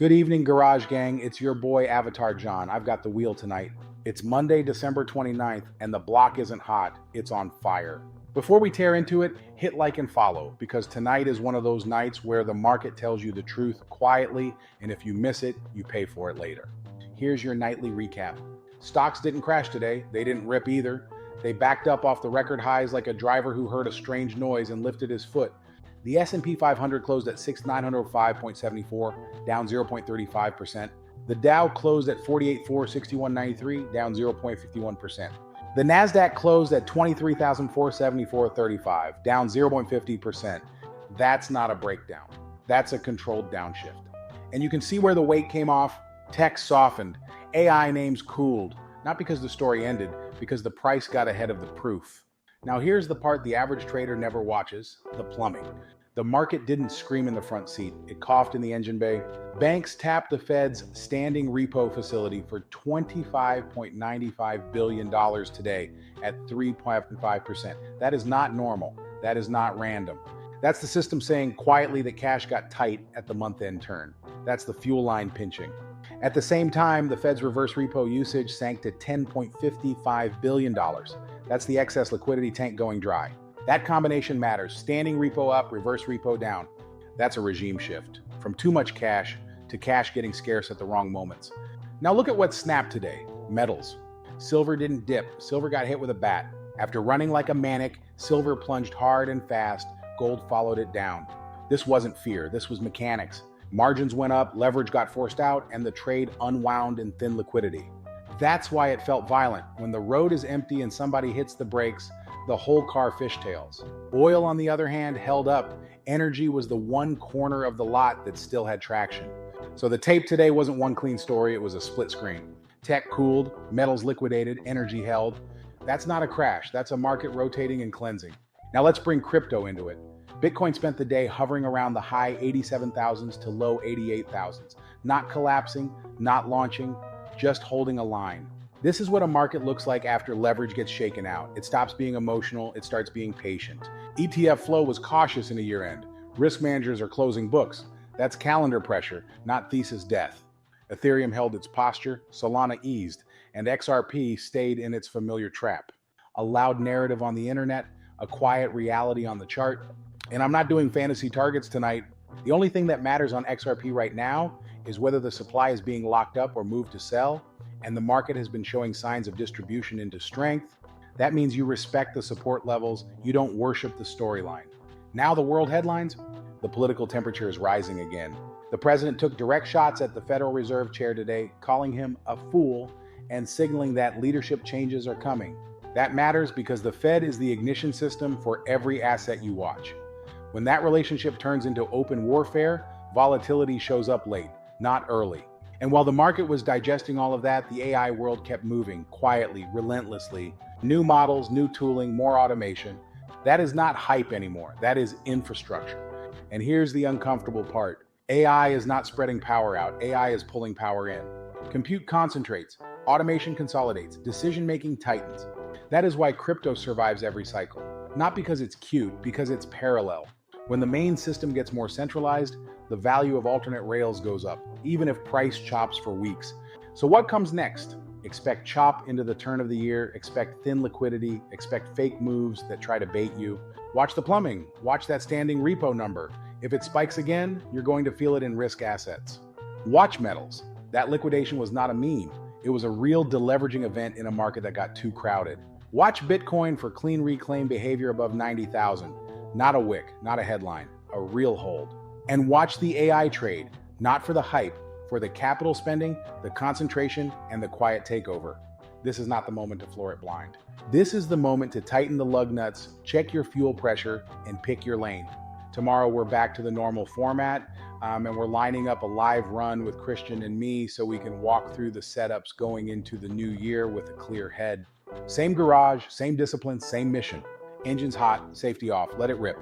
Good evening, Garage Gang. It's your boy, Avatar John. I've got the wheel tonight. It's Monday, December 29th, and the block isn't hot, it's on fire. Before we tear into it, hit like and follow, because tonight is one of those nights where the market tells you the truth quietly, and if you miss it, you pay for it later. Here's your nightly recap. Stocks didn't crash today, they didn't rip either. They backed up off the record highs like a driver who heard a strange noise and lifted his foot. The S&P 500 closed at 6,905.74, down 0.35%. The Dow closed at 48,461.93, down 0.51%. The Nasdaq closed at 23,474.35, down 0.50%. That's not a breakdown. That's a controlled downshift. And you can see where the weight came off. Tech softened. AI names cooled. Not because the story ended, because the price got ahead of the proof. Now here's the part the average trader never watches, the plumbing. The market didn't scream in the front seat, it coughed in the engine bay. Banks tapped the Fed's standing repo facility for $25.95 billion today at 3.5%. That is not normal, that is not random. That's the system saying quietly that cash got tight at the month-end turn. That's the fuel line pinching. At the same time, the Fed's reverse repo usage sank to $10.55 billion. That's the excess liquidity tank going dry. That combination matters. Standing repo up, reverse repo down. That's a regime shift. From too much cash to cash getting scarce at the wrong moments. Now look at what snapped today. Metals. Silver didn't dip. Silver got hit with a bat. After running like a manic, silver plunged hard and fast. Gold followed it down. This wasn't fear. This was mechanics. Margins went up, leverage got forced out, and the trade unwound in thin liquidity. That's why it felt violent. When the road is empty and somebody hits the brakes, the whole car fishtails. Oil, on the other hand, held up. Energy was the one corner of the lot that still had traction. So the tape today wasn't one clean story, it was a split screen. Tech cooled, metals liquidated, energy held. That's not a crash, that's a market rotating and cleansing. Now let's bring crypto into it. Bitcoin spent the day hovering around the high 87,000s to low 88,000s. Not collapsing, not launching, just holding a line. This is what a market looks like after leverage gets shaken out. It stops being emotional, it starts being patient. ETF flow was cautious in a year-end. Risk managers are closing books. That's calendar pressure, not thesis death. Ethereum held its posture, Solana eased, and XRP stayed in its familiar trap. A loud narrative on the internet, a quiet reality on the chart. And I'm not doing fantasy targets tonight. The only thing that matters on XRP right now is whether the supply is being locked up or moved to sell, and the market has been showing signs of distribution into strength. That means you respect the support levels, you don't worship the storyline. Now the world headlines, the political temperature is rising again. The president took direct shots at the Federal Reserve chair today, calling him a fool and signaling that leadership changes are coming. That matters because the Fed is the ignition system for every asset you watch. When that relationship turns into open warfare, volatility shows up late, not early. And while the market was digesting all of that, the AI world kept moving, quietly, relentlessly. New models, new tooling, more automation. That is not hype anymore, that is infrastructure. And here's the uncomfortable part. AI is not spreading power out, AI is pulling power in. Compute concentrates, automation consolidates, decision-making tightens. That is why crypto survives every cycle. Not because it's cute, because it's parallel. When the main system gets more centralized, the value of alternate rails goes up, even if price chops for weeks. So what comes next? Expect chop into the turn of the year, expect thin liquidity, expect fake moves that try to bait you. Watch the plumbing, watch that standing repo number. If it spikes again, you're going to feel it in risk assets. Watch metals. That liquidation was not a meme. It was a real deleveraging event in a market that got too crowded. Watch Bitcoin for clean reclaim behavior above 90,000. Not a wick, not a headline, a real hold. And watch the AI trade, not for the hype, for the capital spending, the concentration, and the quiet takeover. This is not the moment to floor it blind. This is the moment to tighten the lug nuts, check your fuel pressure, and pick your lane. Tomorrow we're back to the normal format, and we're lining up a live run with Christian and me so we can walk through the setups going into the new year with a clear head. Same garage, same discipline, same mission. Engine's hot, safety off, let it rip.